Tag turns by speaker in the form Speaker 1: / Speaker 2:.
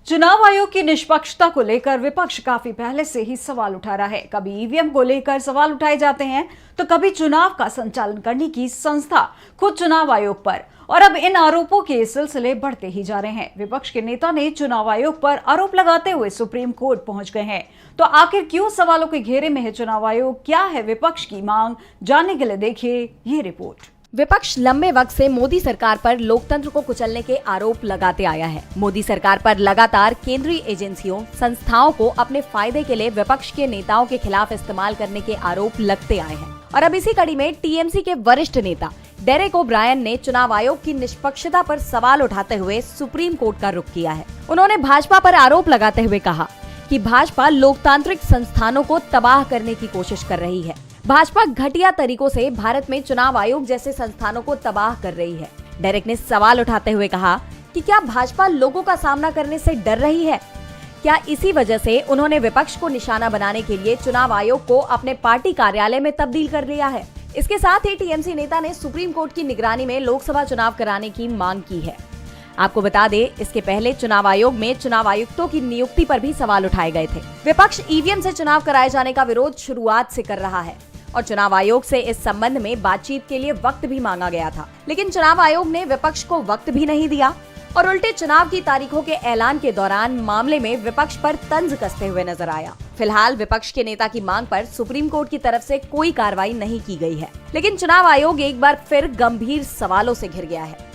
Speaker 1: चुनाव आयोग की निष्पक्षता को लेकर विपक्ष काफी पहले से ही सवाल उठा रहा है। कभी ईवीएम को लेकर सवाल उठाए जाते हैं तो कभी चुनाव का संचालन करने की संस्था खुद चुनाव आयोग पर, और अब इन आरोपों के सिलसिले बढ़ते ही जा रहे हैं। विपक्ष के नेता ने चुनाव आयोग पर आरोप लगाते हुए सुप्रीम कोर्ट पहुंच गए हैं। तो आखिर क्यों सवालों के घेरे में है चुनाव आयोग, क्या है विपक्ष की मांग, जानने के लिए देखिए ये रिपोर्ट।
Speaker 2: विपक्ष लंबे वक्त से मोदी सरकार पर लोकतंत्र को कुचलने के आरोप लगाते आया है। मोदी सरकार पर लगातार केंद्रीय एजेंसियों, संस्थाओं को अपने फायदे के लिए विपक्ष के नेताओं के खिलाफ इस्तेमाल करने के आरोप लगते आए हैं। और अब इसी कड़ी में टीएमसी के वरिष्ठ नेता डेरेक ओब्रायन ने चुनाव आयोग की निष्पक्षता पर सवाल उठाते हुए सुप्रीम कोर्ट का रुख किया है। उन्होंने भाजपा पर आरोप लगाते हुए कहा कि भाजपा लोकतांत्रिक संस्थानों को तबाह करने की कोशिश कर रही है। भाजपा घटिया तरीकों से भारत में चुनाव आयोग जैसे संस्थानों को तबाह कर रही है। डेरेक ने सवाल उठाते हुए कहा कि क्या भाजपा लोगों का सामना करने से डर रही है? क्या इसी वजह से उन्होंने विपक्ष को निशाना बनाने के लिए चुनाव आयोग को अपने पार्टी कार्यालय में तब्दील कर लिया है? इसके साथ ही टीएमसी नेता ने सुप्रीम कोर्ट की निगरानी में लोकसभा चुनाव कराने की मांग की है। आपको बता दें, इसके पहले चुनाव आयोग में चुनाव आयुक्तों की नियुक्ति पर भी सवाल उठाए गए थे। विपक्ष ईवीएम से चुनाव कराए जाने का विरोध शुरुआत से कर रहा है और चुनाव आयोग से इस संबंध में बातचीत के लिए वक्त भी मांगा गया था, लेकिन चुनाव आयोग ने विपक्ष को वक्त भी नहीं दिया और उल्टे चुनाव की तारीखों के ऐलान के दौरान मामले में विपक्ष पर तंज कसते हुए नजर आया। फिलहाल विपक्ष के नेता की मांग पर सुप्रीम कोर्ट की तरफ से कोई कार्रवाई नहीं की गई है, लेकिन चुनाव आयोग एक बार फिर गंभीर सवालों से घिर गया है।